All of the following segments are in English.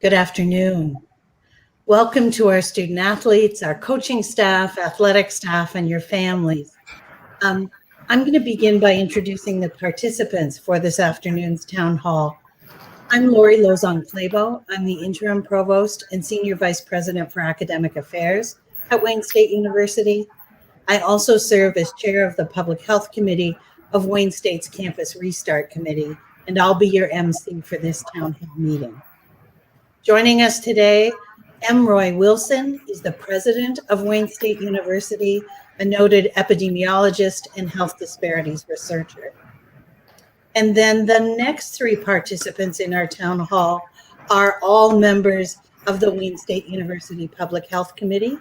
Good afternoon. Welcome to our student athletes, our coaching staff, athletic staff, and your families. I'm going to begin by introducing the participants for this afternoon's town hall. I'm Lori Lozon-Clabo. I'm the interim provost and senior vice president for academic affairs at Wayne State University. I also serve as chair of the public health committee of Wayne State's campus restart committee, and I'll be your MC for this town hall meeting. Joining us today, M. Roy Wilson is the president of Wayne State University, a noted epidemiologist and health disparities researcher. And then the next three participants in our town hall are all members of the Wayne State University Public Health Committee.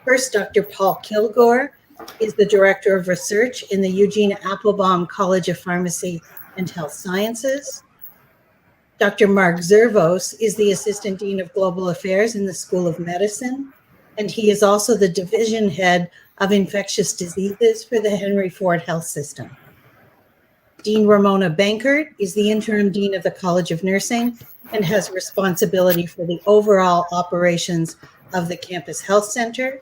First, Dr. Paul Kilgore is the director of research in the Eugene Applebaum College of Pharmacy and Health Sciences. Dr. Mark Zervos is the Assistant Dean of Global Affairs in the School of Medicine, and he is also the Division Head of Infectious Diseases for the Henry Ford Health System. Dean Ramona Bankert is the Interim Dean of the College of Nursing and has responsibility for the overall operations of the Campus Health Center.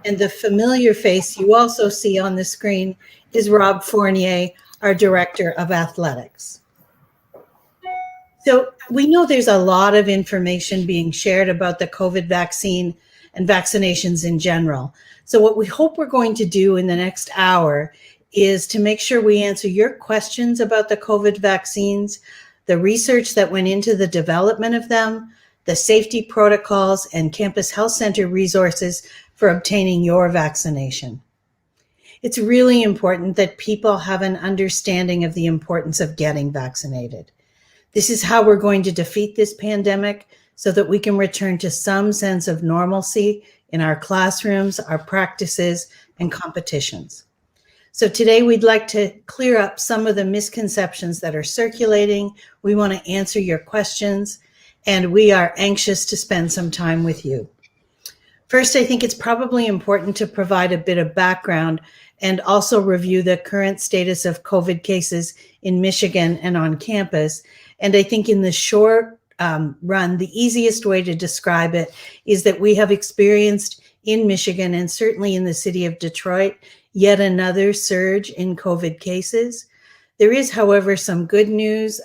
And the familiar face you also see on the screen is Rob Fournier, our Director of Athletics. So we know there's a lot of information being shared about the COVID vaccine and vaccinations in general. So what we hope we're going to do in the next hour is to make sure we answer your questions about the COVID vaccines, the research that went into the development of them, the safety protocols, and campus health center resources for obtaining your vaccination. It's really important that people have an understanding of the importance of getting vaccinated. This is how we're going to defeat this pandemic so that we can return to some sense of normalcy in our classrooms, our practices, and competitions. So today we'd like to clear up some of the misconceptions that are circulating. We want to answer your questions, and we are anxious to spend some time with you. First, I think it's probably important to provide a bit of background and also review the current status of COVID cases in Michigan and on campus. And I think in the short run, the easiest way to describe it is that we have experienced in Michigan and certainly in the city of Detroit, yet another surge in COVID cases. There is, however, some good news.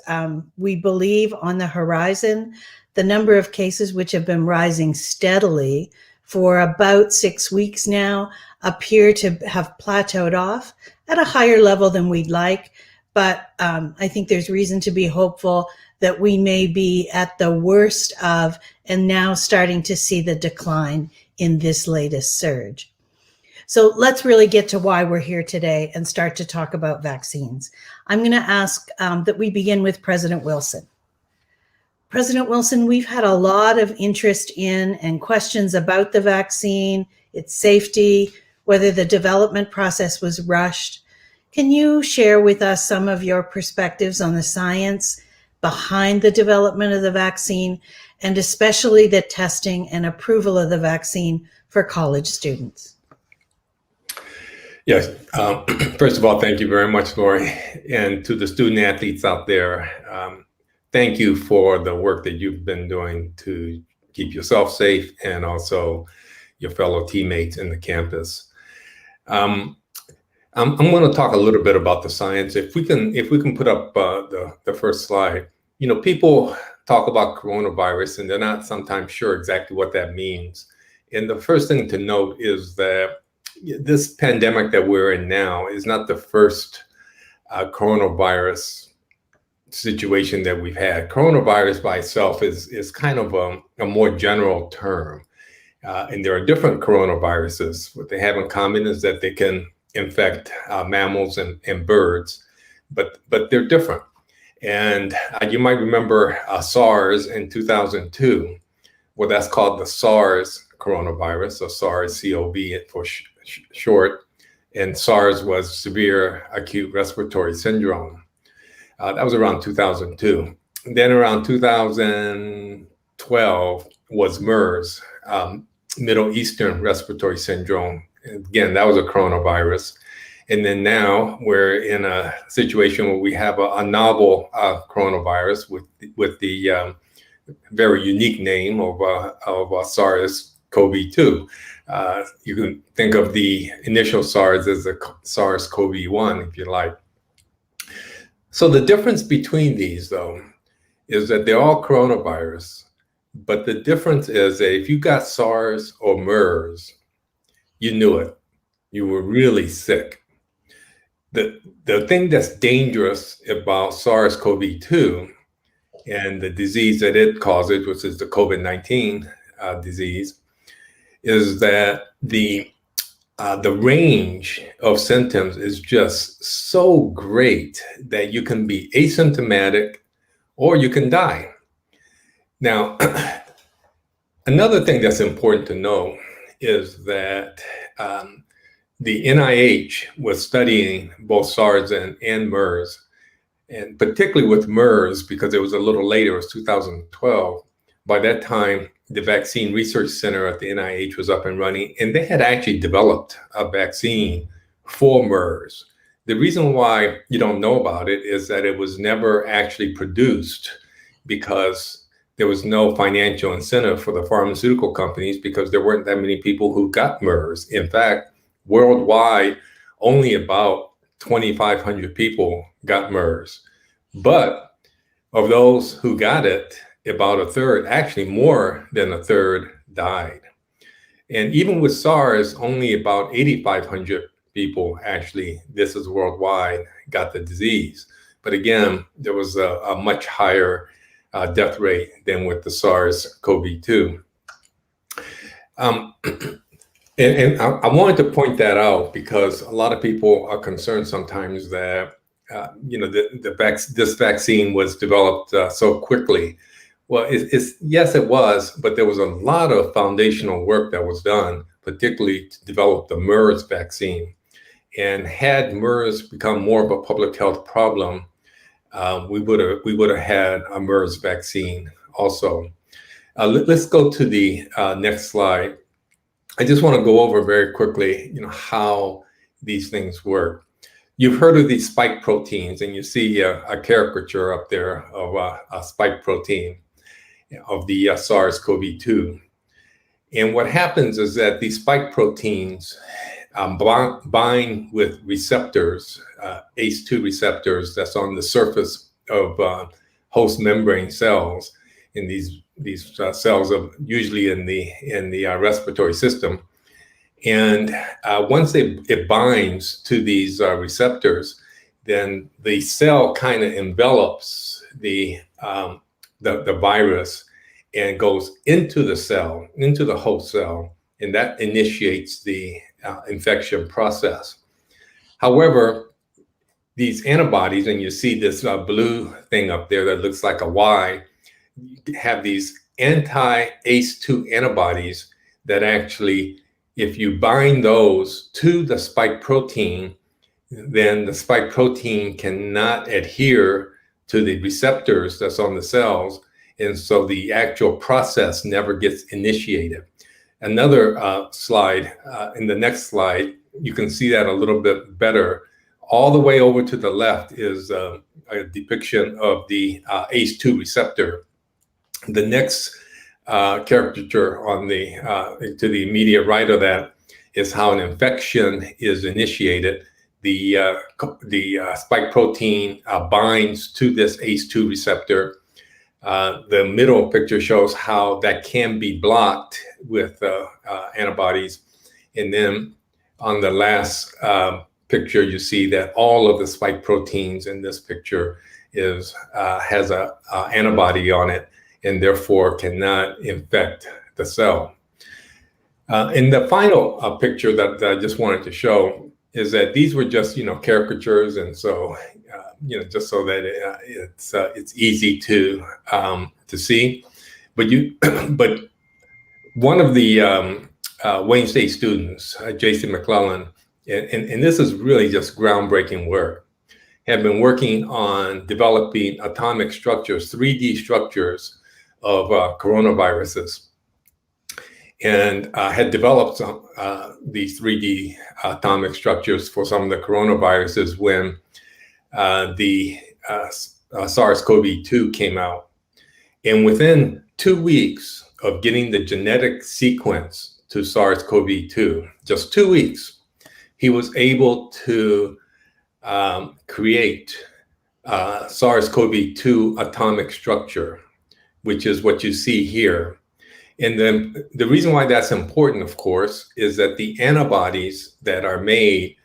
We believe on the horizon, the number of cases which have been rising steadily for about 6 weeks now appear to have plateaued off at a higher level than we'd like. But I think there's reason to be hopeful that we may be at the worst of and now starting to see the decline in this latest surge. So let's really get to why we're here today and start to talk about vaccines. I'm going to ask that we begin with President Wilson. President Wilson, we've had a lot of interest in and questions about the vaccine, its safety, whether the development process was rushed. Can you share with us some of your perspectives on the science behind the development of the vaccine, and especially the testing and approval of the vaccine for college students? Yes. First of all, thank you very much, Lori. And to the student athletes out there, thank you for the work that you've been doing to keep yourself safe and also your fellow teammates in the campus. I'm going to talk a little bit about the science. If we can put up the first slide. You know, people talk about coronavirus and they're not sometimes sure exactly what that means. And the first thing to note is that this pandemic that we're in now is not the first coronavirus situation that we've had. Coronavirus by itself is kind of a more general term. And there are different coronaviruses. What they have in common is that they can infect mammals and birds, but they're different. And you might remember SARS in 2002. Well, that's called the SARS coronavirus, or SARS-CoV for short. And SARS was severe acute respiratory syndrome. That was around 2002. And then around 2012 was MERS, Middle Eastern Respiratory Syndrome. Again, that was a coronavirus. And then now we're in a situation where we have a novel coronavirus with the very unique name of SARS-CoV-2. You can think of the initial SARS as a SARS-CoV-1, if you like. So the difference between these, though, is that they're all coronavirus, but the difference is that if you got SARS or MERS, you knew it. You were really sick. The thing that's dangerous about SARS-CoV-2 and the disease that it causes, which is the COVID-19 disease, is that the range of symptoms is just so great that you can be asymptomatic or you can die. Now, another thing that's important to know is that the NIH was studying both SARS and MERS, and particularly with MERS, because it was a little later, it was 2012. By that time, the Vaccine Research Center at the NIH was up and running, and they had actually developed a vaccine for MERS. The reason why you don't know about it is that it was never actually produced because there was no financial incentive for the pharmaceutical companies because there weren't that many people who got MERS. In fact, worldwide, only about 2,500 people got MERS. But of those who got it, about a third, actually more than a third, died. And even with SARS, only about 8,500 people actually, this is worldwide, got the disease. But again, there was a much higher death rate than with the SARS-CoV-2. And I wanted to point that out because a lot of people are concerned sometimes that this vaccine was developed so quickly. Well, yes, it was, but there was a lot of foundational work that was done, particularly to develop the MERS vaccine. And had MERS become more of a public health problem, we would have had a MERS vaccine also. Let's go to the next slide. I just want to go over very quickly, how these things work. You've heard of these spike proteins, and you see a caricature up there of a spike protein of the SARS-CoV-2. And what happens is that these spike proteins bind with receptors, ACE2 receptors that's on the surface of host membrane cells. In these cells are usually in the respiratory system, and once it binds to these receptors, then the cell kind of envelops the virus and goes into the cell, into the host cell, and that initiates the infection process. However, these antibodies, and you see this blue thing up there that looks like a Y, have these anti-ACE2 antibodies that actually, if you bind those to the spike protein, then the spike protein cannot adhere to the receptors that's on the cells, and so the actual process never gets initiated. Another slide, in the next slide, you can see that a little bit better. All the way over to the left is a depiction of the ACE2 receptor. The next caricature on to the immediate right of that is how an infection is initiated. The spike protein binds to this ACE2 receptor. The middle picture shows how that can be blocked with antibodies. And then on the last picture, you see that all of the spike proteins in this picture has an antibody on it, and therefore cannot infect the cell. And the final picture that I just wanted to show is that these were just, caricatures, and so, just so that it's easy to see. But one of the Wayne State students, Jason McClellan, and this is really just groundbreaking work, have been working on developing atomic structures, 3D structures of coronaviruses, and had developed these 3D atomic structures for some of the coronaviruses when the SARS-CoV-2 came out. And within 2 weeks of getting the genetic sequence to SARS-CoV-2, just 2 weeks, he was able to create SARS-CoV-2 atomic structure, which is what you see here. And then the reason why that's important, of course, is that the antibodies that are made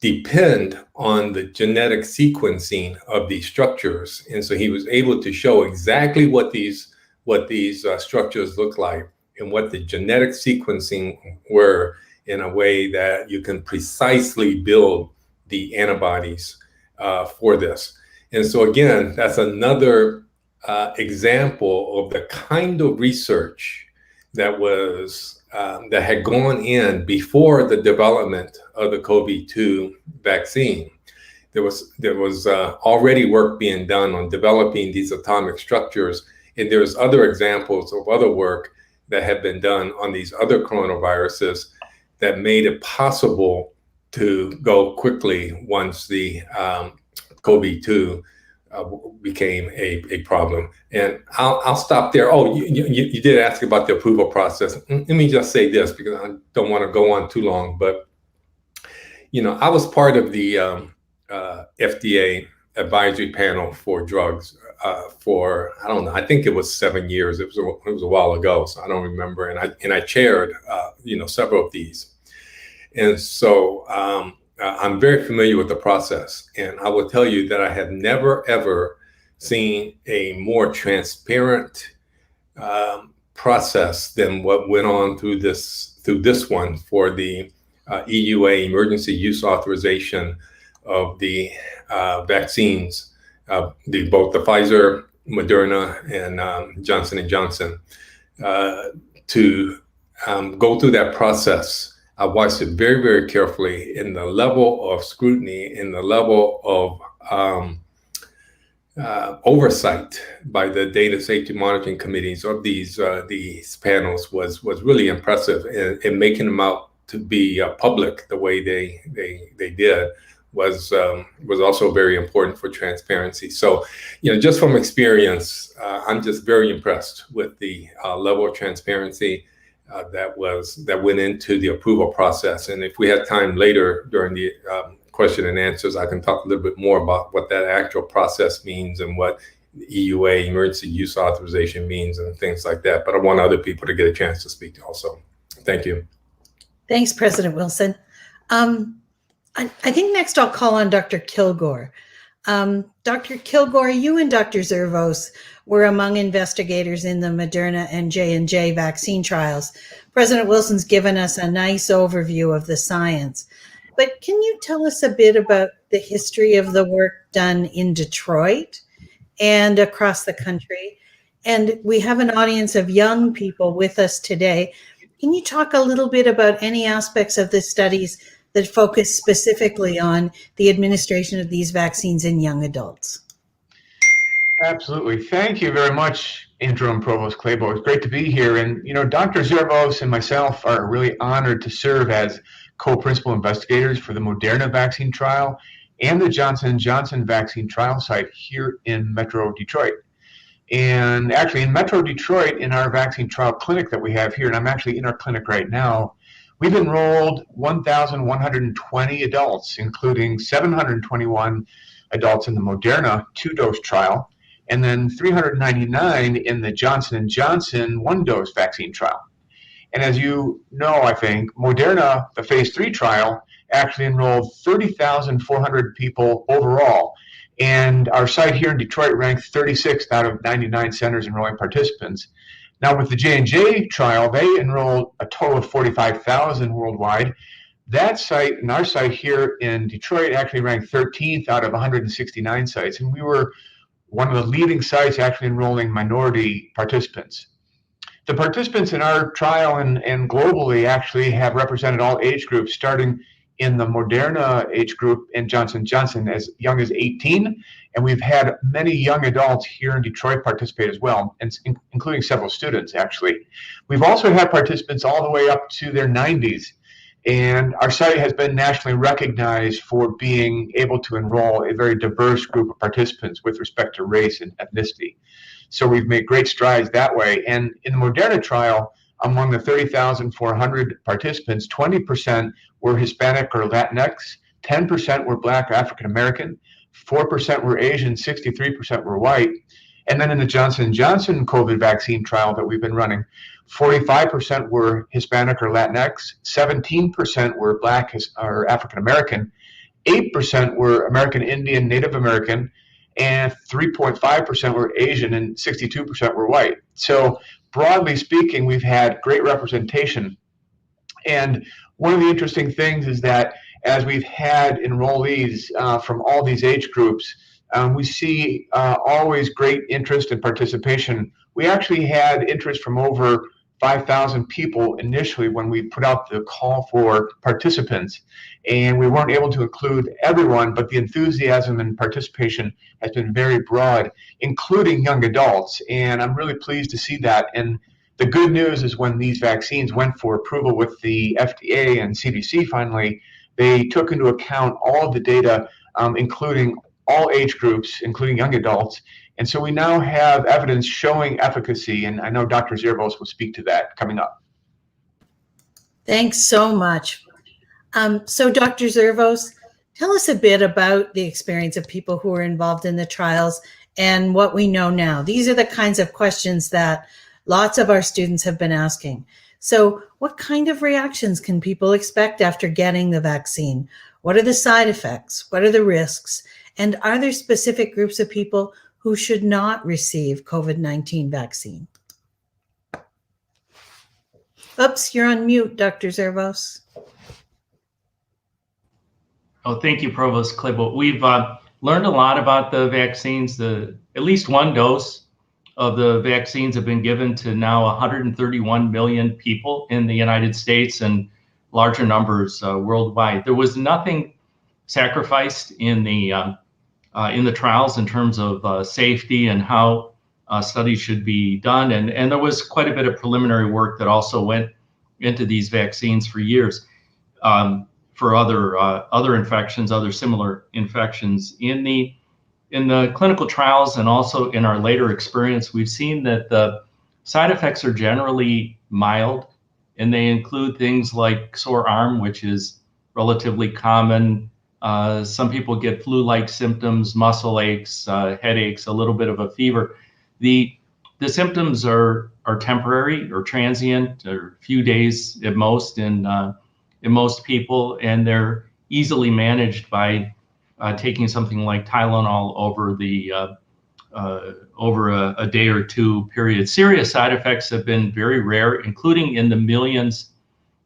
depend on the genetic sequencing of these structures. And so he was able to show exactly what these structures look like and what the genetic sequencing were in a way that you can precisely build the antibodies for this. And so again, that's another example of the kind of research that was that had gone in before the development of the COVID-2 vaccine. There was already work being done on developing these atomic structures, and there's other examples of other work that had been done on these other coronaviruses that made it possible to go quickly once the COVID-2 became a problem. And I'll stop there. Oh, you did ask about the approval process. Let me just say this, because I don't want to go on too long, but I was part of the FDA advisory panel for drugs for, I don't know, I think it was 7 years. It was a while ago, so I don't remember. And I chaired several of these. And so I'm very familiar with the process, and I will tell you that I have never ever seen a more transparent process than what went on through this one for the EUA emergency use authorization of the vaccines, both the Pfizer, Moderna, and Johnson & Johnson. To go through that process, I watched it very, very carefully in the level of scrutiny, in the level of oversight by the data safety monitoring committees of these panels was really impressive, and making them out to be public the way they did was also very important for transparency. So, just from experience, I'm just very impressed with the level of transparency that went into the approval process. And if we have time later during the question and answers, I can talk a little bit more about what that actual process means and what EUA emergency use authorization means and things like that. But I want other people to get a chance to speak also. Thank you. Thanks, President Wilson. I think next I'll call on Dr. Kilgore. Dr. Kilgore, you and Dr. Zervos were among investigators in the Moderna and J&J vaccine trials. President Wilson's given us a nice overview of the science, but can you tell us a bit about the history of the work done in Detroit and across the country? And we have an audience of young people with us today. Can you talk a little bit about any aspects of the studies that focus specifically on the administration of these vaccines in young adults? Absolutely. Thank you very much, Interim Provost Clabo. It's great to be here. And, Dr. Zervos and myself are really honored to serve as co-principal investigators for the Moderna vaccine trial and the Johnson & Johnson vaccine trial site here in Metro Detroit. And actually in Metro Detroit, in our vaccine trial clinic that we have here, and I'm actually in our clinic right now, we've enrolled 1,120 adults, including 721 adults in the Moderna 2-dose trial, and then 399 in the Johnson & Johnson 1-dose vaccine trial. And as you know, I think, Moderna, the phase 3 trial, actually enrolled 30,400 people overall. And our site here in Detroit ranked 36th out of 99 centers enrolling participants. Now with the J&J trial, they enrolled a total of 45,000 worldwide. That site and our site here in Detroit actually ranked 13th out of 169 sites. And we were one of the leading sites actually enrolling minority participants. The participants in our trial and globally actually have represented all age groups, starting in the Moderna age group and Johnson & Johnson as young as 18. And we've had many young adults here in Detroit participate as well, and including several students, actually. We've also had participants all the way up to their 90s. And our site has been nationally recognized for being able to enroll a very diverse group of participants with respect to race and ethnicity. So we've made great strides that way. And in the Moderna trial, among the 30,400 participants, 20% were Hispanic or Latinx, 10% were Black or African American, 4% were Asian, 63% were white. And then in the Johnson & Johnson COVID vaccine trial that we've been running, 45% were Hispanic or Latinx, 17% were Black or African American, 8% were American Indian, Native American, and 3.5% were Asian, and 62% were white. So broadly speaking, we've had great representation. And one of the interesting things is that as we've had enrollees from all these age groups, we see always great interest and participation. We actually had interest from over 5,000 people initially when we put out the call for participants, and we weren't able to include everyone, but the enthusiasm and participation has been very broad, including young adults, and I'm really pleased to see that. And the good news is when these vaccines went for approval with the FDA and CDC finally, they took into account all of the data, including all age groups, including young adults. And so we now have evidence showing efficacy, and I know Dr. Zervos will speak to that coming up. Thanks so much. So Dr. Zervos, tell us a bit about the experience of people who were involved in the trials and what we know now. These are the kinds of questions that lots of our students have been asking. So what kind of reactions can people expect after getting the vaccine? What are the side effects? What are the risks? And are there specific groups of people who should not receive COVID-19 vaccine? Oops, you're on mute, Dr. Zervos. Oh, thank you, Provost Claiborne. We've learned a lot about the vaccines. At least one dose of the vaccines have been given to now 131 million people in the United States and larger numbers worldwide. There was nothing sacrificed in the trials in terms of safety and how studies should be done. And there was quite a bit of preliminary work that also went into these vaccines for years for other infections, other similar infections. In the clinical trials and also in our later experience, we've seen that the side effects are generally mild, and they include things like sore arm, which is relatively common. Some people get flu-like symptoms, muscle aches, headaches, a little bit of a fever. The symptoms are temporary or transient, or a few days at most in most people, and they're easily managed by taking something like Tylenol over a day or two period. Serious side effects have been very rare, including in the millions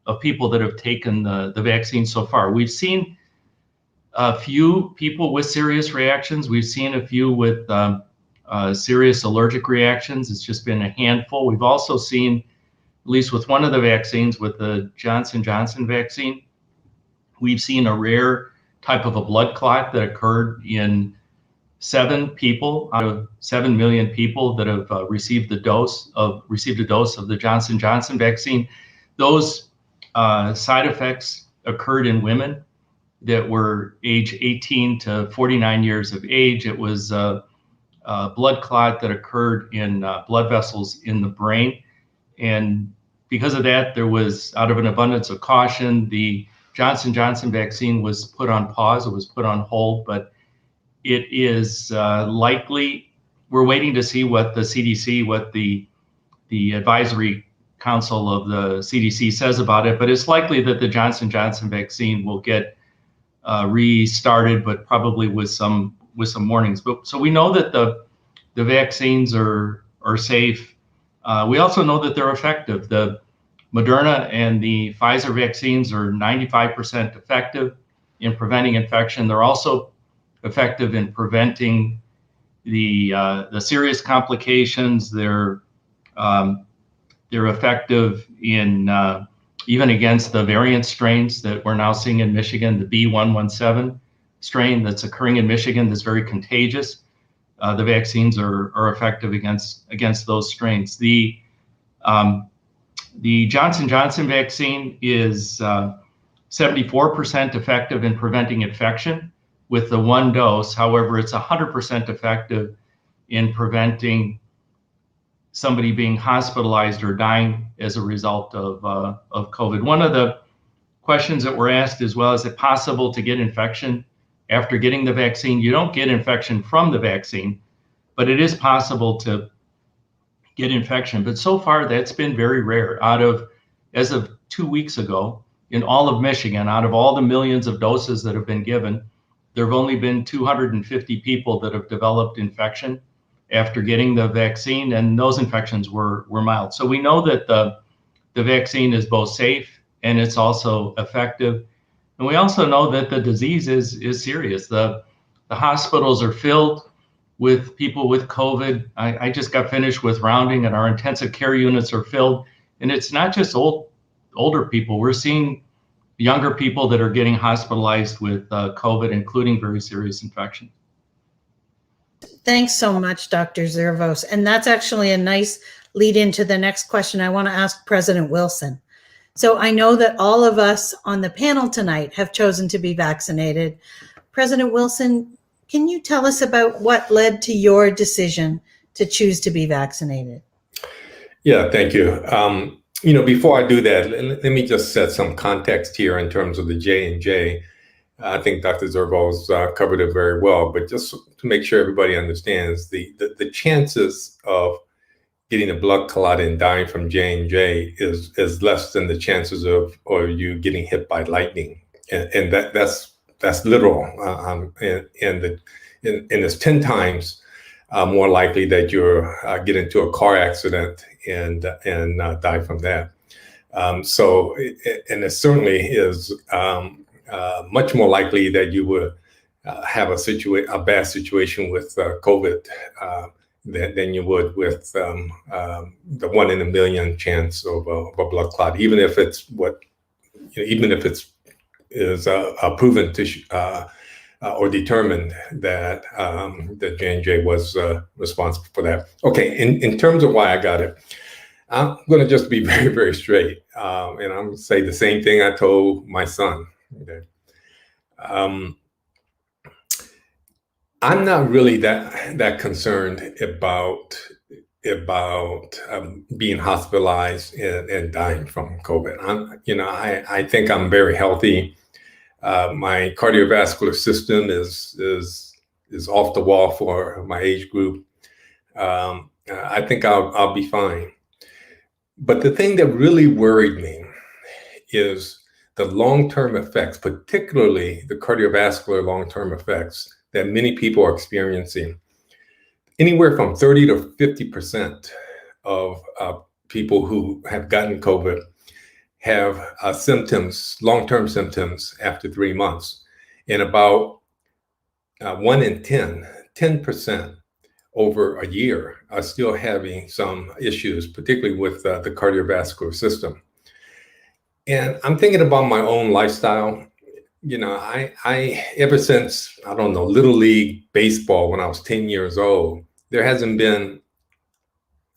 of people that have taken the vaccine so far. We've seen a few people with serious reactions. We've seen a few with serious allergic reactions. It's just been a handful. We've also seen, at least with one of the vaccines, with the Johnson & Johnson vaccine, we've seen a rare type of a blood clot that occurred in 7 people out of 7 million people that have received a dose of the Johnson & Johnson vaccine. Those side effects occurred in women that were age 18 to 49 years of age. It was a blood clot that occurred in blood vessels in the brain. And because of that, there was, out of an abundance of caution, the Johnson & Johnson vaccine was put on pause. It was put on hold, but it is likely, we're waiting to see what the CDC, what the advisory council of the CDC says about it, but it's likely that the Johnson & Johnson vaccine will get restarted, but probably with some warnings. But so we know that the vaccines are safe. We also know that they're effective. The Moderna and the Pfizer vaccines are 95% effective in preventing infection. They're also effective in preventing the serious complications. They're effective in even against the variant strains that we're now seeing in Michigan, the B117 strain that's occurring in Michigan that's very contagious. The vaccines are effective against those strains. The Johnson & Johnson vaccine is 74% effective in preventing infection with the one dose. However, it's 100% effective in preventing somebody being hospitalized or dying as a result of COVID. One of the questions that were asked as well, is it possible to get infection after getting the vaccine? You don't get infection from the vaccine, but it is possible to get infection. But so far, that's been very rare. As of 2 weeks ago, in all of Michigan, out of all the millions of doses that have been given, there have only been 250 people that have developed infection after getting the vaccine, and those infections were mild. So we know that the vaccine is both safe and it's also effective. And we also know that the disease is serious. The hospitals are filled with people with COVID. I just got finished with rounding, and our intensive care units are filled. And it's not just older people. We're seeing younger people that are getting hospitalized with COVID, including very serious infection. Thanks so much, Dr. Zervos. And that's actually a nice lead into the next question I want to ask President Wilson. So I know that all of us on the panel tonight have chosen to be vaccinated. President Wilson, can you tell us about what led to your decision to choose to be vaccinated? Yeah, thank you. Before I do that, let me just set some context here in terms of the J&J. I think Dr. Zervos covered it very well, but just to make sure everybody understands, the chances of getting a blood clot and dying from J&J is less than the chances of you getting hit by lightning, and that's literal, and it's 10 times more likely that you're get into a car accident and die from that. And it certainly is much more likely that you would have a bad situation with COVID than you would with the 1 in a million chance of a blood clot, even if it's proven to or determined that that J&J was responsible for that. Okay, in terms of why I got it, I'm going to just be very, very straight, and I'm going to say the same thing I told my son. Okay. I'm not really that concerned about being hospitalized and dying from COVID. I think I'm very healthy. My cardiovascular system is off the wall for my age group. I think I'll be fine. But the thing that really worried me is the long-term effects, particularly the cardiovascular long-term effects that many people are experiencing. Anywhere from 30 to 50% of people who have gotten COVID have symptoms, long-term symptoms after 3 months. And about 1 in 10% over a year are still having some issues, particularly with the cardiovascular system. And I'm thinking about my own lifestyle. I ever since, I don't know, Little League baseball when I was 10 years old, there hasn't been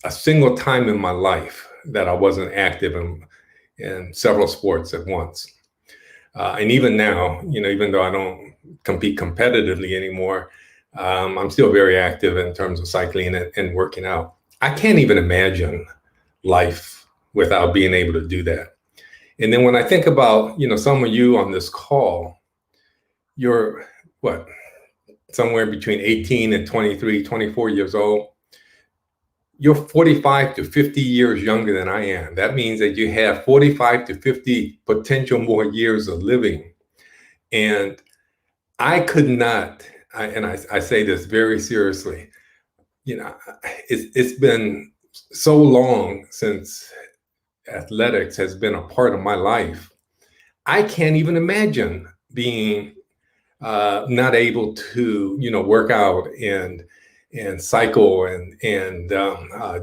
a single time in my life that I wasn't active in several sports at once. And even now, even though I don't compete competitively anymore, I'm still very active in terms of cycling and working out. I can't even imagine life without being able to do that. And then when I think about, some of you on this call, you're somewhere between 18 and 23, 24 years old. You're 45 to 50 years younger than I am. That means that you have 45 to 50 potential more years of living. And I could not, and I say this very seriously, it's been so long since athletics has been a part of my life. I can't even imagine being not able to, work out and cycle and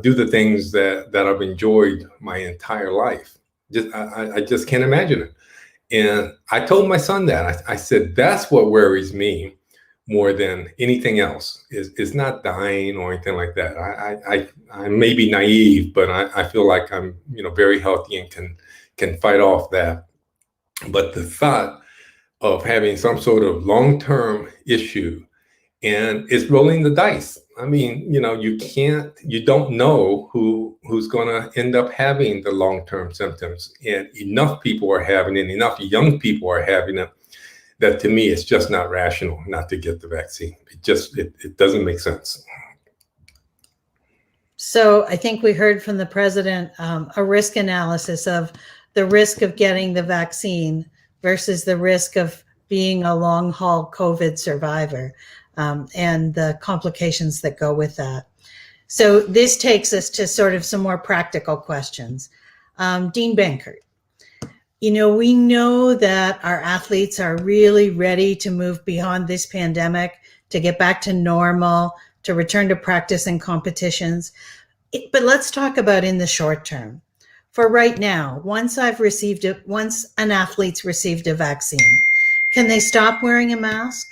do the things that I've enjoyed my entire life. I just can't imagine it. And I told my son that. I said, that's what worries me more than anything else, is not dying or anything like that. I may be naive, but I feel like I'm, very healthy and can fight off that. But the thought of having some sort of long-term issue, and it's rolling the dice. I mean, you don't know who's going to end up having the long-term symptoms, and enough people are having it, enough young people are having it, that to me, it's just not rational not to get the vaccine. It doesn't make sense. So I think we heard from the president a risk analysis of the risk of getting the vaccine versus the risk of being a long haul COVID survivor, and the complications that go with that. So this takes us to sort of some more practical questions. Dean Bankert, we know that our athletes are really ready to move beyond this pandemic, to get back to normal, to return to practice and competitions. But let's talk about in the short term. For right now, once an athlete's received a vaccine, can they stop wearing a mask?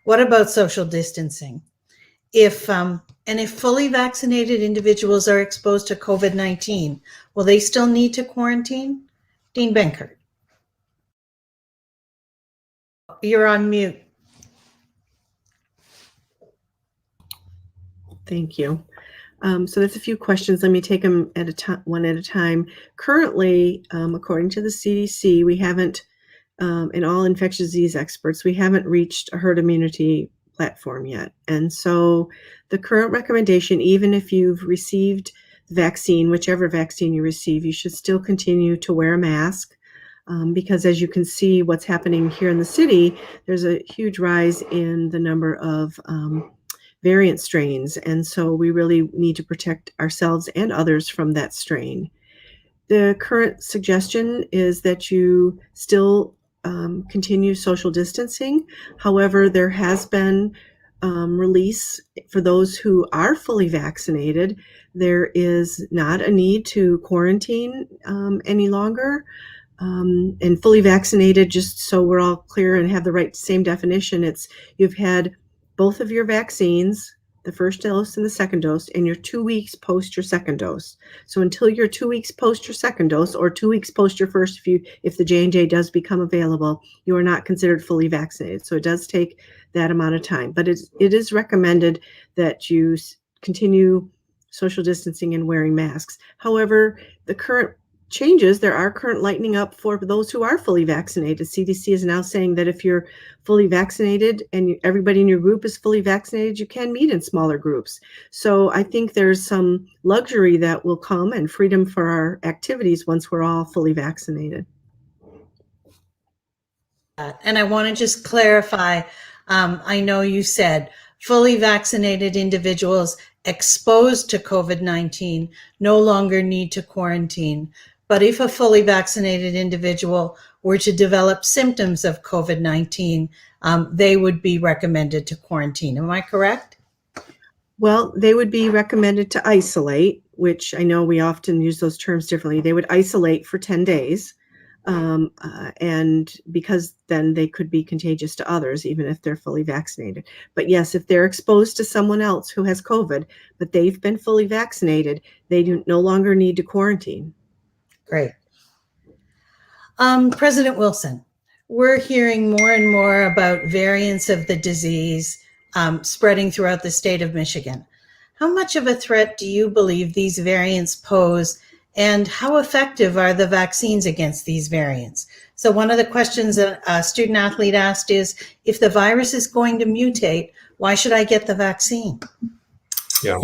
What about social distancing? If fully vaccinated individuals are exposed to COVID-19, will they still need to quarantine? Dean Bankert, you're on mute. Thank you. So there's a few questions. Let me take them one at a time. Currently, according to the CDC, we haven't, and all infectious disease experts, we haven't reached a herd immunity platform yet. And so the current recommendation, even if you've received the vaccine, whichever vaccine you receive, you should still continue to wear a mask. Because as you can see what's happening here in the city, there's a huge rise in the number of variant strains. And so we really need to protect ourselves and others from that strain. The current suggestion is that you still continue social distancing. However, there has been release for those who are fully vaccinated. There is not a need to quarantine any longer. And fully vaccinated, just so we're all clear and have the same definition, it's you've had both of your vaccines, the first dose and the second dose, and you're 2 weeks post your second dose. So until you're 2 weeks post your second dose, or 2 weeks post your first, if the J&J does become available, you are not considered fully vaccinated. So it does take that amount of time, but it is recommended that you continue social distancing and wearing masks. However, the current changes, there are current lightening up for those who are fully vaccinated. CDC is now saying that if you're fully vaccinated and everybody in your group is fully vaccinated, you can meet in smaller groups. So I think there's some luxury that will come and freedom for our activities once we're all fully vaccinated. And I want to just clarify, I know you said fully vaccinated individuals exposed to COVID-19 no longer need to quarantine. But if a fully vaccinated individual were to develop symptoms of COVID-19, they would be recommended to quarantine. Am I correct? Well, they would be recommended to isolate, which I know we often use those terms differently. They would isolate for 10 days. And because then they could be contagious to others, even if they're fully vaccinated. But yes, if they're exposed to someone else who has COVID, but they've been fully vaccinated, they no longer need to quarantine. Great. President Wilson, we're hearing more and more about variants of the disease spreading throughout the state of Michigan. How much of a threat do you believe these variants pose, and how effective are the vaccines against these variants? So one of the questions a student athlete asked is, if the virus is going to mutate, why should I get the vaccine? Yeah.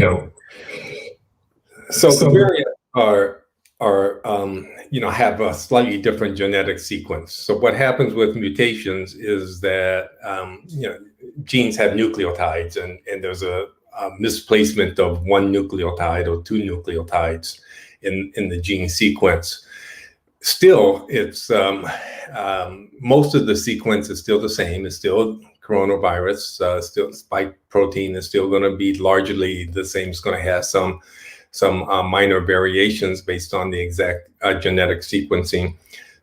So the variants have a slightly different genetic sequence. So what happens with mutations is that, genes have nucleotides, and there's a misplacement of one nucleotide or two nucleotides in the gene sequence. Still, it's most of the sequence is still the same. It's still coronavirus. Still, spike protein is still going to be largely the same. It's going to have some minor variations based on the exact genetic sequencing.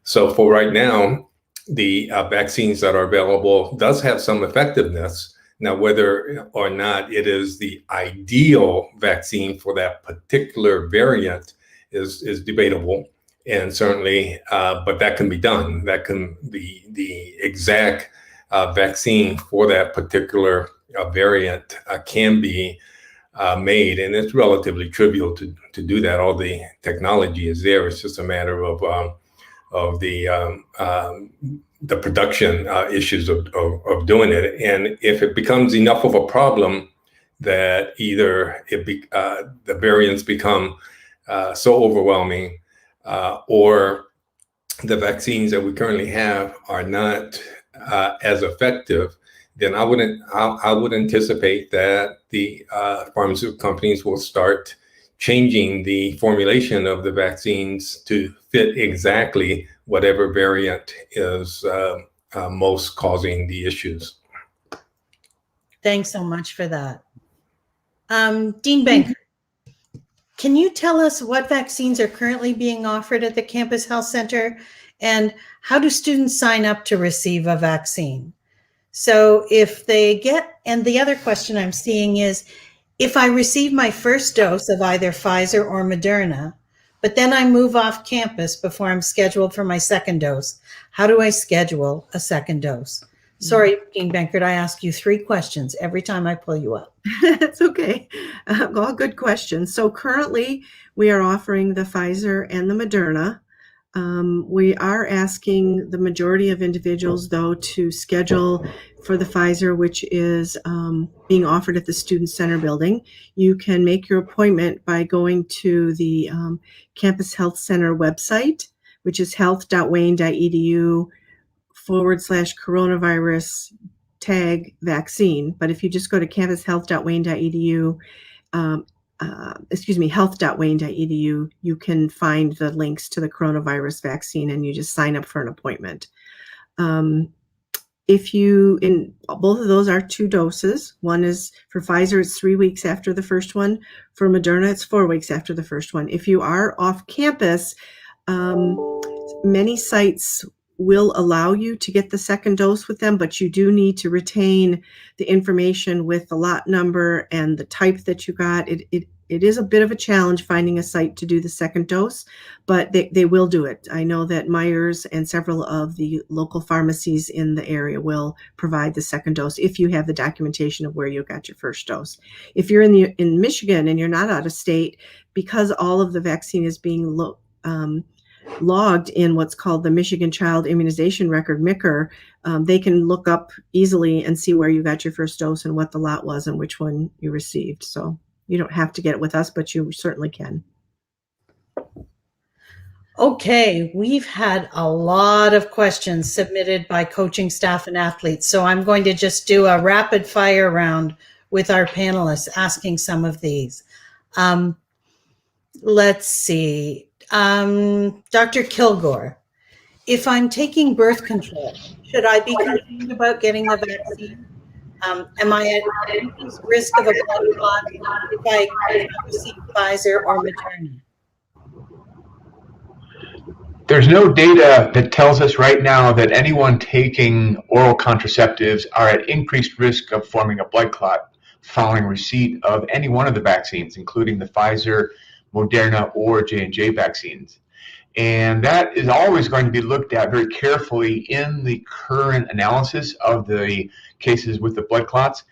So for right now, the vaccines that are available does have some effectiveness. Now, whether or not it is the ideal vaccine for that particular variant is debatable, and certainly, but that can be done. That can be the exact vaccine for that particular variant can be made, and it's relatively trivial to do that. All the technology is there. It's just a matter of the production issues of doing it. And if it becomes enough of a problem that either the variants become so overwhelming, or the vaccines that we currently have are not as effective, then I would anticipate that the pharmaceutical companies will start changing the formulation of the vaccines to fit exactly whatever variant is most causing the issues. Thanks so much for that. Dean Banker, can you tell us what vaccines are currently being offered at the Campus Health Center, and how do students sign up to receive a vaccine? So if they get, and the other question I'm seeing is, if I receive my first dose of either Pfizer or Moderna, but then I move off campus before I'm scheduled for my second dose, how do I schedule a second dose? Sorry, Dean Bankert, I ask you 3 questions every time I pull you up. That's okay. All good questions. So currently we are offering the Pfizer and the Moderna. We are asking the majority of individuals, though, to schedule for the Pfizer, which is being offered at the Student Center building. You can make your appointment by going to the Campus Health Center website, which is health.wayne.edu/coronavirus tag vaccine. But if you just go to campushealth.wayne.edu, health.wayne.edu, you can find the links to the coronavirus vaccine, and you just sign up for an appointment. If you, in both of those are 2 doses. One is for Pfizer, it's 3 weeks after the first one. For Moderna, it's 4 weeks after the first one. If you are off campus, many sites will allow you to get the second dose with them, but you do need to retain the information with the lot number and the type that you got. It is a bit of a challenge finding a site to do the second dose, but they will do it. I know that Myers and several of the local pharmacies in the area will provide the second dose if you have the documentation of where you got your first dose. If you're in Michigan and you're not out of state, because all of the vaccine is being logged in what's called the Michigan Child Immunization Record, MICR, they can look up easily and see where you got your first dose and what the lot was and which one you received. So you don't have to get it with us, but you certainly can. Okay, we've had a lot of questions submitted by coaching staff and athletes, so I'm going to just do a rapid fire round with our panelists asking some of these. Let's see. Dr. Kilgore, if I'm taking birth control, should I be concerned about getting the vaccine? Am I at increased risk of a blood clot if I receive Pfizer or Moderna? There's no data that tells us right now that anyone taking oral contraceptives are at increased risk of forming a blood clot following receipt of any one of the vaccines, including the Pfizer, Moderna, or J&J vaccines. And that is always going to be looked at very carefully in the current analysis of the cases with the blood clots.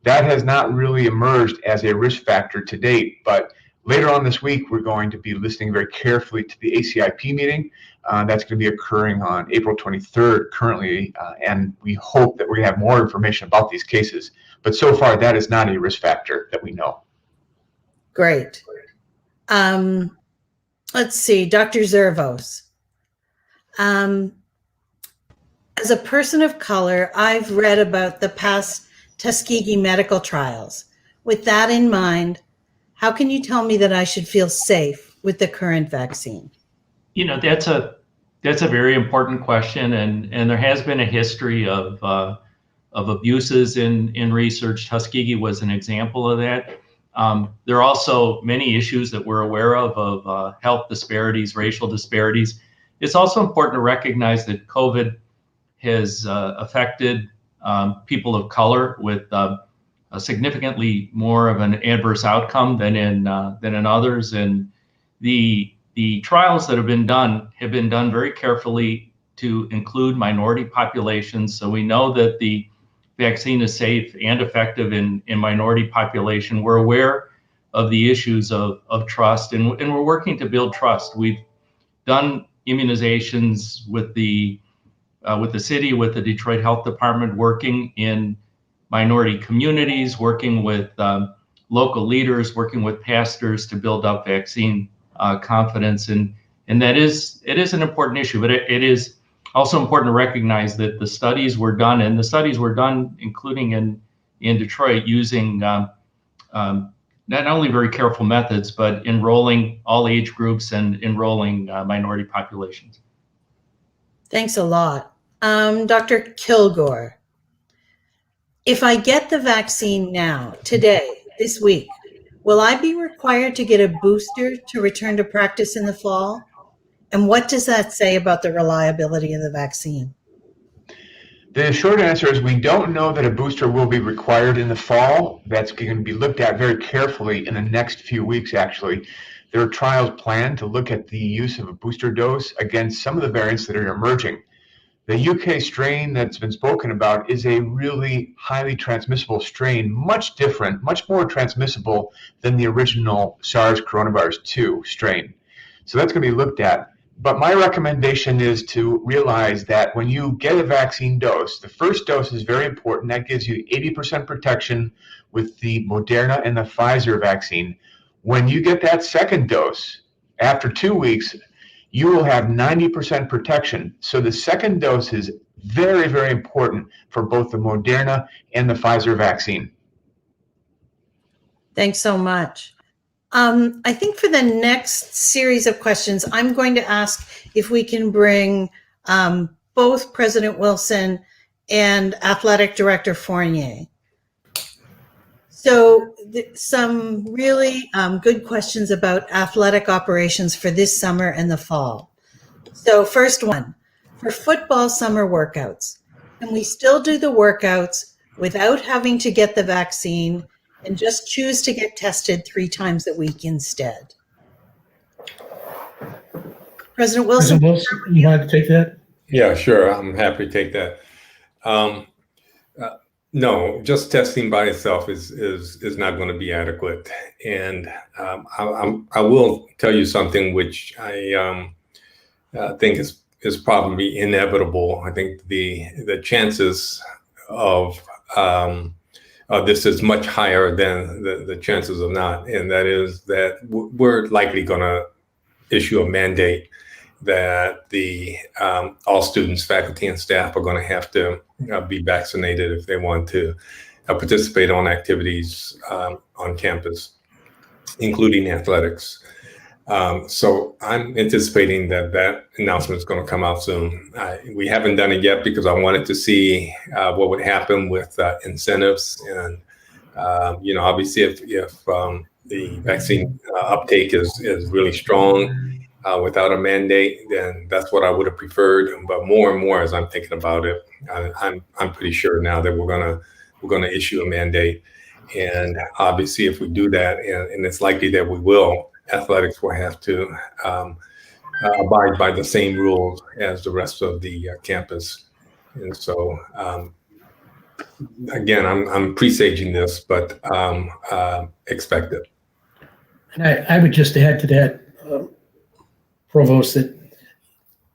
That has not really emerged as a risk factor to date, but later on this week, we're going to be listening very carefully to the ACIP meeting. That's going to be occurring on April 23rd currently, and we hope that we're going to have more information about these cases. But so far, that is not a risk factor that we know. Great. Let's see, Dr. Zervos. As a person of color, I've read about the past Tuskegee medical trials. With that in mind, how can you tell me that I should feel safe with the current vaccine? You know, that's a very important question, and there has been a history of abuses in research. Tuskegee was an example of that. There are also many issues that we're aware of health disparities, racial disparities. It's also important to recognize that COVID has affected people of color with a significantly more of an adverse outcome than in others. And the trials that have been done very carefully to include minority populations. So we know that the vaccine is safe and effective in minority population. We're aware of the issues of trust, and we're working to build trust. We've done immunizations with the city, with the Detroit Health Department, working in minority communities, working with local leaders, working with pastors to build up vaccine confidence, and it is an important issue. But it is also important to recognize that the studies were done, including in Detroit, using not only very careful methods, but enrolling all age groups and enrolling minority populations. Thanks a lot. Dr. Kilgore, if I get the vaccine now, today, this week, will I be required to get a booster to return to practice in the fall? And what does that say about the reliability of the vaccine? The short answer is we don't know that a booster will be required in the fall. That's going to be looked at very carefully in the next few weeks, actually. There are trials planned to look at the use of a booster dose against some of the variants that are emerging. The UK strain that's been spoken about is a really highly transmissible strain, much different, much more transmissible than the original SARS coronavirus 2 strain. So that's going to be looked at. But my recommendation is to realize that when you get a vaccine dose, the first dose is very important. That gives you 80% protection with the Moderna and the Pfizer vaccine. When you get that second dose, after 2 weeks, you will have 90% protection. So the second dose is very, very important for both the Moderna and the Pfizer vaccine. Thanks so much. I think for the next series of questions, I'm going to ask if we can bring both President Wilson and Athletic Director Fournier. So some really good questions about athletic operations for this summer and the fall. So first one, for football summer workouts, can we still do the workouts without having to get the vaccine and just choose to get tested 3 times a week instead? President Wilson, you want to take that? Yeah, sure. I'm happy to take that. No, just testing by itself is not going to be adequate. And I will tell you something which I think is probably inevitable. I think the chances of this is much higher than the chances of not, and that is that we're likely going to issue a mandate that all students, faculty, and staff are going to have to be vaccinated if they want to participate on activities on campus, including athletics. So I'm anticipating that announcement is going to come out soon. We haven't done it yet because I wanted to see what would happen with incentives, and obviously if the vaccine uptake is really strong without a mandate, then that's what I would have preferred. But more and more, as I'm thinking about it, I'm pretty sure now that we're gonna issue a mandate, and obviously if we do that, and it's likely that we will, athletics will have to abide by the same rules as the rest of the campus. And so, again, I'm presaging this, but expect it. And I would just add to that, Provost, that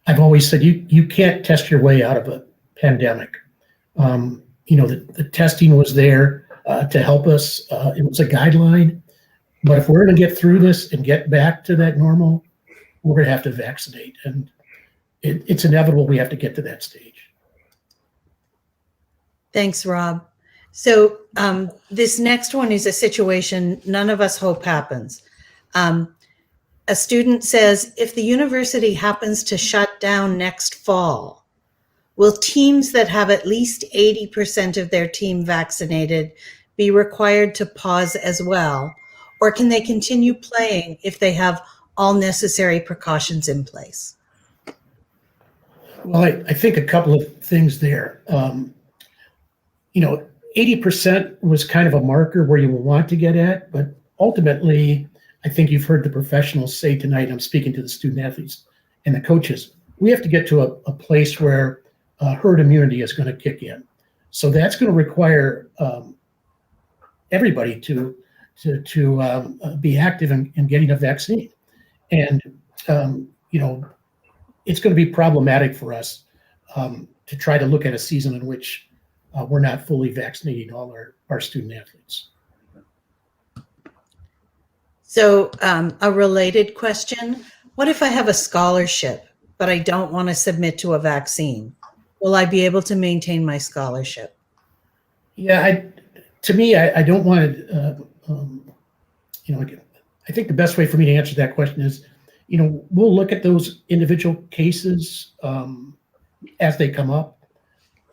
I've always said you can't test your way out of a pandemic. The testing was there to help us. It was a guideline. But if we're going to get through this and get back to that normal, we're going to have to vaccinate. And it's inevitable we have to get to that stage. Thanks, Rob. So this next one is a situation none of us hope happens. A student says, if the university happens to shut down next fall, will teams that have at least 80% of their team vaccinated be required to pause as well? Or can they continue playing if they have all necessary precautions in place? Well, I think a couple of things there. 80% was kind of a marker where you will want to get at, but ultimately, I think you've heard the professionals say tonight, I'm speaking to the student athletes and the coaches, we have to get to a place where herd immunity is going to kick in. So that's going to require everybody to to be active in getting a vaccine. And, it's going to be problematic for us to try to look at a season in which we're not fully vaccinating all our student athletes. So a related question, what if I have a scholarship, but I don't want to submit to a vaccine? Will I be able to maintain my scholarship? Yeah, I don't want to, I think the best way for me to answer that question is, we'll look at those individual cases as they come up.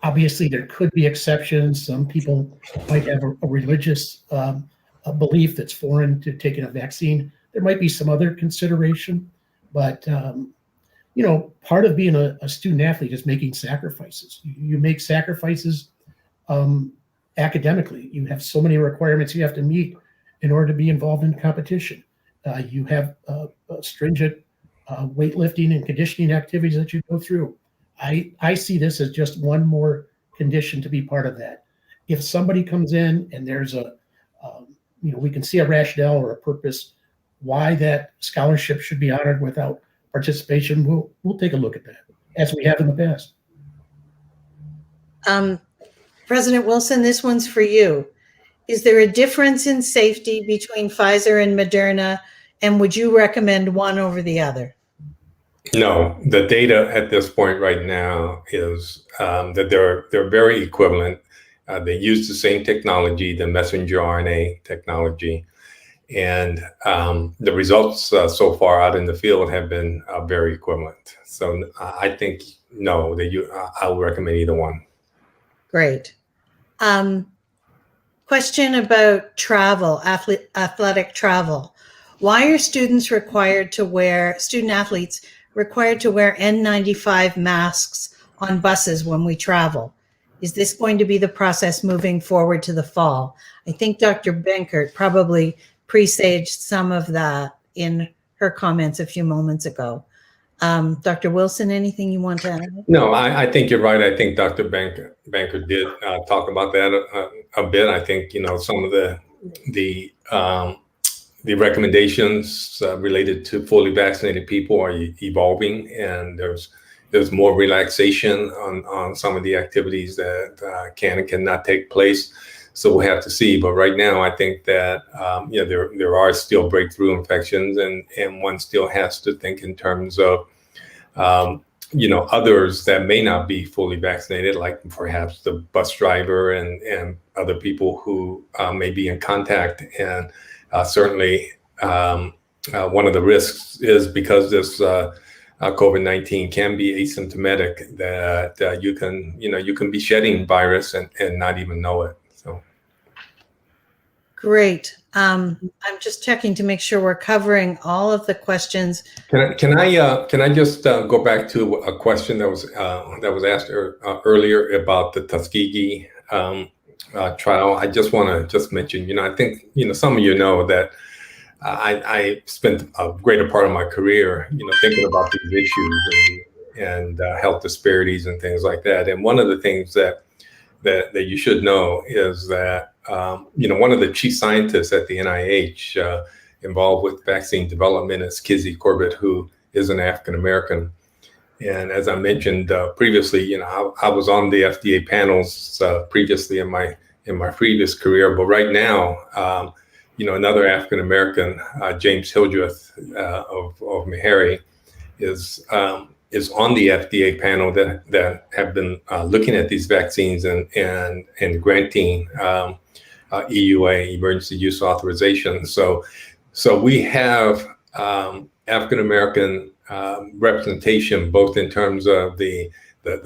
Obviously, there could be exceptions. Some people might have a religious a belief that's foreign to taking a vaccine. There might be some other consideration, but part of being a student athlete is making sacrifices. You make sacrifices academically. You have so many requirements you have to meet in order to be involved in competition. You have stringent weightlifting and conditioning activities that you go through. I see this as just one more condition to be part of that. If somebody comes in and there's we can see a rationale or a purpose why that scholarship should be honored without participation, we'll take a look at that, as we have in the past. President Wilson, this one's for you. Is there a difference in safety between Pfizer and Moderna, and would you recommend one over the other? No, the data at this point right now is that they're very equivalent. They use the same technology, the messenger RNA technology, and the results so far out in the field have been very equivalent. So I think no, I would recommend either one. Great. Question about travel, athletic travel. Why are student athletes required to wear N95 masks on buses when we travel? Is this going to be the process moving forward to the fall? I think Dr. Benkert probably presaged some of that in her comments a few moments ago. Dr. Wilson, anything you want to add? No, I think you're right. I think Dr. Benkert did talk about that a bit. I think, some of the recommendations related to fully vaccinated people are evolving, and there's more relaxation on some of the activities that can and cannot take place. So we'll have to see. But right now, I think that there are still breakthrough infections, and one still has to think in terms of others that may not be fully vaccinated, like perhaps the bus driver and other people who may be in contact. And certainly, one of the risks is because this COVID-19 can be asymptomatic, that you can be shedding virus and not even know it. So. Great. I'm just checking to make sure we're covering all of the questions. Can I just go back to a question that was asked earlier about the Tuskegee trial? I just want to mention, I think some of you know that I spent a greater part of my career, thinking about these issues and health disparities and things like that. And one of the things that you should know is that one of the chief scientists at the NIH involved with vaccine development is Kizzy Corbett, who is an African American. And as I mentioned previously, I was on the FDA panels previously in my previous career, but right now, another African American, James Hildreth of Meharry, is on the FDA panel that have been looking at these vaccines and granting EUA, emergency use authorization. So we have African American representation, both in terms of the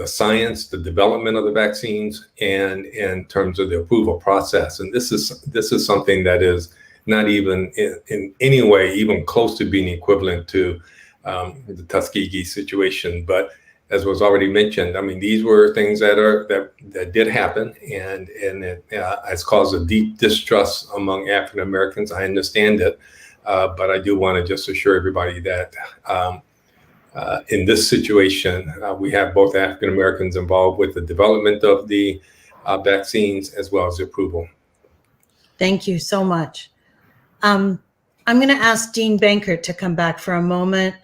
science, the development of the vaccines, and in terms of the approval process. And this is something that is not even in any way even close to being equivalent to the Tuskegee situation. But as was already mentioned, I mean, these were things that did happen, and it has caused a deep distrust among African Americans. I understand it, but I do want to just assure everybody that in this situation, we have both African Americans involved with the development of the vaccines as well as the approval. Thank you so much. I'm going to ask Dean Bankert to come back for a moment.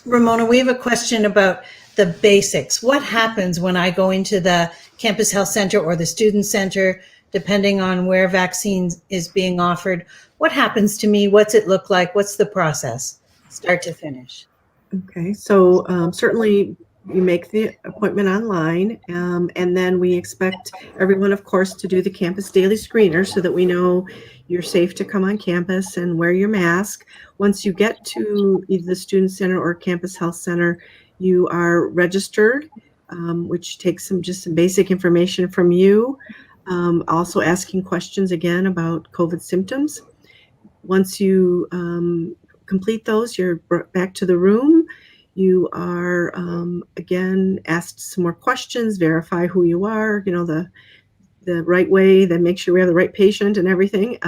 Ramona, we have a question about the basics. What happens when I go into the campus health center or the student center, depending on where vaccines is being offered? What happens to me? What's it look like? What's the process, start to finish? Okay, so certainly you make the appointment online, and then we expect everyone, of course, to do the campus daily screener so that we know you're safe to come on campus and wear your mask. Once you get to either the student center or campus health center, you are registered, which takes just some basic information from you. Also asking questions again about COVID symptoms. Once you complete those, you're brought back to the room. You are again asked some more questions, verify who you are, the right way, then make sure we have the right patient and everything.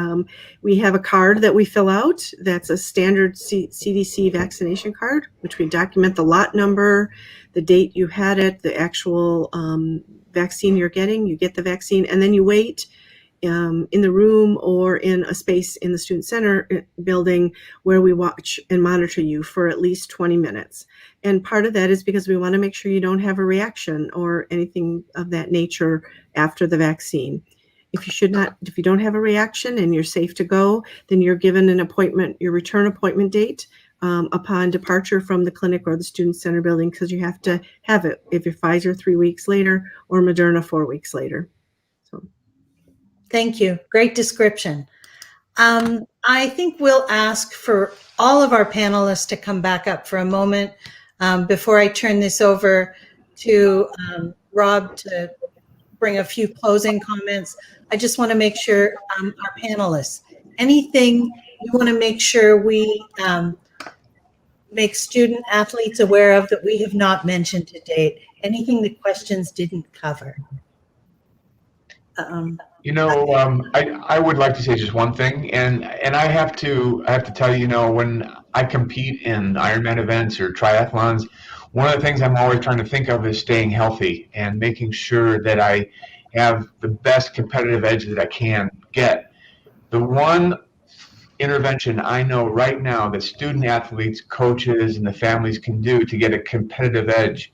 We have a card that we fill out that's a standard CDC vaccination card, which we document the lot number, the date you had it, the actual vaccine you're getting. You get the vaccine, and then you wait in the room or in a space in the student center building where we watch and monitor you for at least 20 minutes. And part of that is because we want to make sure you don't have a reaction or anything of that nature after the vaccine. If you don't have a reaction and you're safe to go, then you're given an appointment, your return appointment date upon departure from the clinic or the student center building, because you have to have it if you're Pfizer 3 weeks later or Moderna 4 weeks later. Thank you. Great description. I think we'll ask for all of our panelists to come back up for a moment before I turn this over to Rob to bring a few closing comments. I just want to make sure our panelists, anything you want to make sure we make student athletes aware of that we have not mentioned to date, anything the questions didn't cover? I would like to say just one thing, and I have to tell you, when I compete in Ironman events or triathlons, one of the things I'm always trying to think of is staying healthy and making sure that I have the best competitive edge that I can get. The one intervention I know right now that student athletes, coaches, and the families can do to get a competitive edge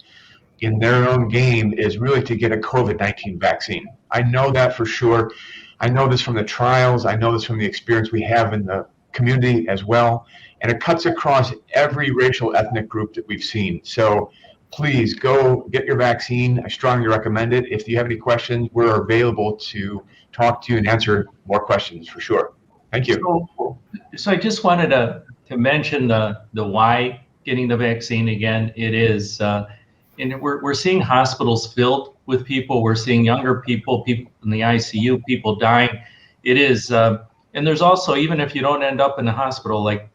in their own game is really to get a COVID-19 vaccine. I know that for sure. I know this from the trials. I know this from the experience we have in the community as well. And it cuts across every racial ethnic group that we've seen. So please go get your vaccine. I strongly recommend it. If you have any questions, we're available to talk to you and answer more questions for sure. Thank you. So I just wanted to mention the why getting the vaccine again. It is, and we're seeing hospitals filled with people. We're seeing younger people in the ICU, people dying. It is, and there's also, even if you don't end up in the hospital, like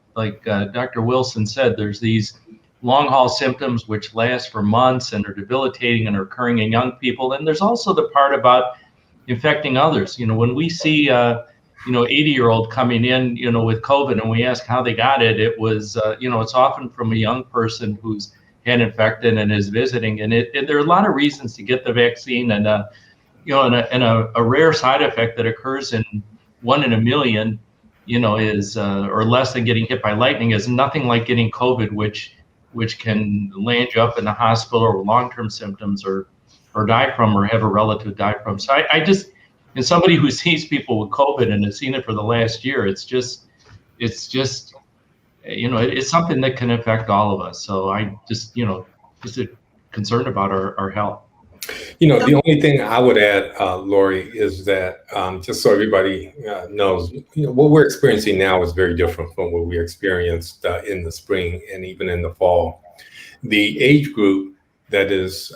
Dr. Wilson said, there's these long haul symptoms which last for months and are debilitating and are occurring in young people. And there's also the part about infecting others. When we see 80-year-old coming in, with COVID, and we ask how they got it, it was, it's often from a young person who's had infected and is visiting. And there are a lot of reasons to get the vaccine, and a rare side effect that occurs in 1 in a million, is or less than getting hit by lightning, is nothing like getting COVID, which can land you up in the hospital or long-term symptoms or die from, or have a relative die from. So I just, as somebody who sees people with COVID and has seen it for the last year, it's just it's something that can affect all of us. So I just concerned about our health. The only thing I would add, Lori, is that just so everybody knows, what we're experiencing now is very different from what we experienced in the spring and even in the fall. The age group that is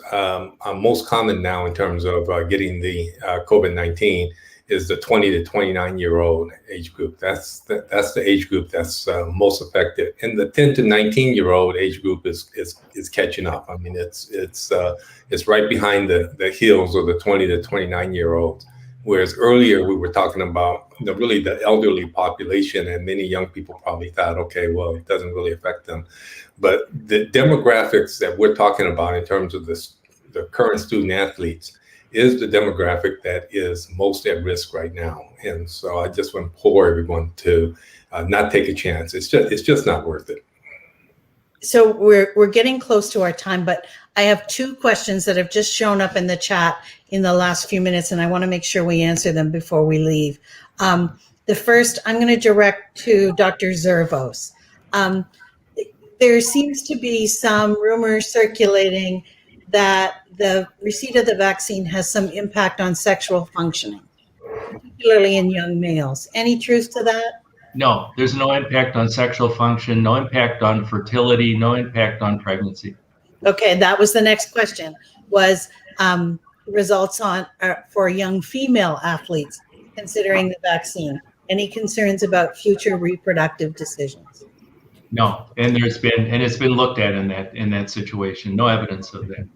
most common now in terms of getting the COVID-19 is the 20 to 29-year-old age group. That's the age group that's most affected. And the 10 to 19-year-old age group is catching up. I mean, it's right behind the heels of the 20 to 29-year-olds. Whereas earlier we were talking about really the elderly population, and many young people probably thought, okay, well, it doesn't really affect them. But the demographics that we're talking about in terms of the current student athletes is the demographic that is most at risk right now. And so I just want to implore everyone to not take a chance. It's just not worth it. So we're getting close to our time, but I have two questions that have just shown up in the chat in the last few minutes, and I want to make sure we answer them before we leave. The first, I'm going to direct to Dr. Zervos. There seems to be some rumors circulating that the receipt of the vaccine has some impact on sexual functioning, particularly in young males. Any truth to that? No, there's no impact on sexual function, no impact on fertility, no impact on pregnancy. Okay, that was the next question, was results on for young female athletes considering the vaccine. Any concerns about future reproductive decisions? No, and it's been looked at in that situation. No evidence of that.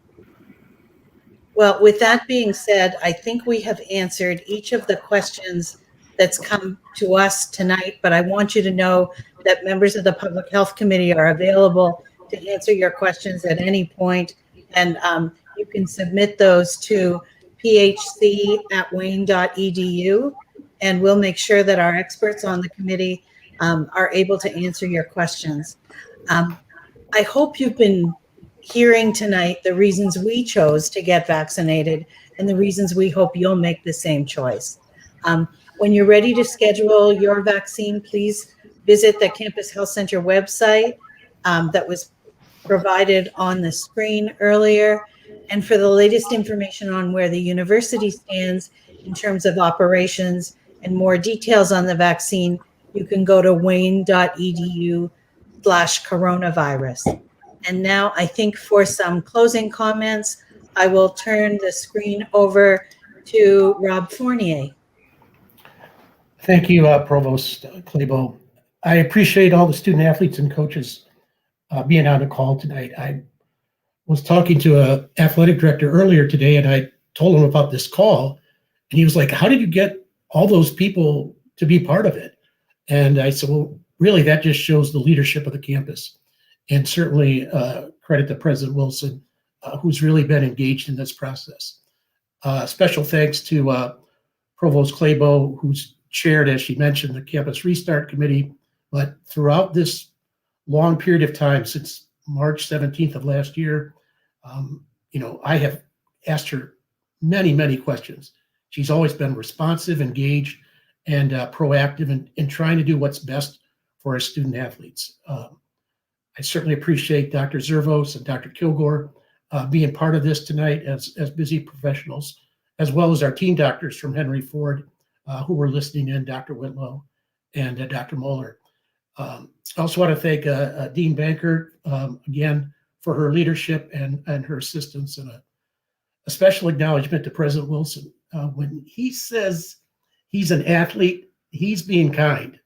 Well, with that being said, I think we have answered each of the questions that's come to us tonight, but I want you to know that members of the Public Health Committee are available to answer your questions at any point, and you can submit those to phc@wayne.edu, and we'll make sure that our experts on the committee are able to answer your questions. I hope you've been hearing tonight the reasons we chose to get vaccinated and the reasons we hope you'll make the same choice. When you're ready to schedule your vaccine, please visit the Campus Health Center website that was provided on the screen earlier. And for the latest information on where the university stands in terms of operations and more details on the vaccine, you can go to wayne.edu/coronavirus. And now I think for some closing comments, I will turn the screen over to Rob Fournier. Thank you, Provost Clabo. I appreciate all the student athletes and coaches being on the call tonight. I was talking to an athletic director earlier today, and I told him about this call, and he was like, "How did you get all those people to be part of it?" And I said, "Well, really, that just shows the leadership of the campus, and certainly credit to President Wilson, who's really been engaged in this process." Special thanks to Provost Clabo, who's chaired, as she mentioned, the Campus Restart Committee. But throughout this long period of time, since March 17th of last year, I have asked her many, many questions. She's always been responsive, engaged, and proactive in trying to do what's best for our student athletes. I certainly appreciate Dr. Zervos and Dr. Kilgore being part of this tonight as busy professionals, as well as our team doctors from Henry Ford who were listening in, Dr. Whitlow and Dr. Moeller. I also want to thank Dean Bankert again for her leadership and her assistance, and a special acknowledgement to President Wilson. When he says he's an athlete, he's being kind.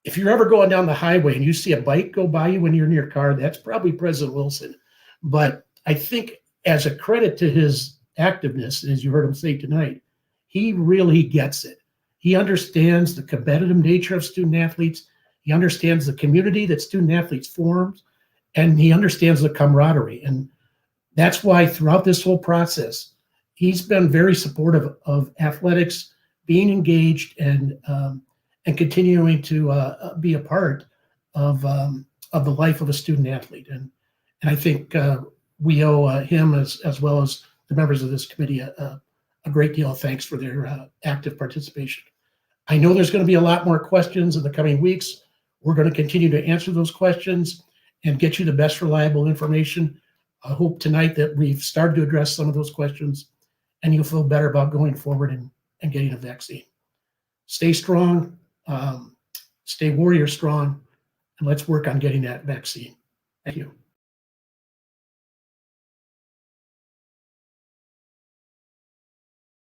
If you're ever going down the highway and you see a bike go by you when you're in your car, that's probably President Wilson. But I think as a credit to his activeness, as you heard him say tonight, he really gets it. He understands the competitive nature of student athletes. He understands the community that student athletes form, and he understands the camaraderie. And that's why throughout this whole process, he's been very supportive of athletics, being engaged, and continuing to be a part of the life of a student athlete. And I think we owe him, as well as the members of this committee, a great deal of thanks for their active participation. I know there's going to be a lot more questions in the coming weeks. We're going to continue to answer those questions and get you the best reliable information. I hope tonight that we've started to address some of those questions and you'll feel better about going forward and getting a vaccine. Stay strong, stay warrior strong, and let's work on getting that vaccine. Thank you.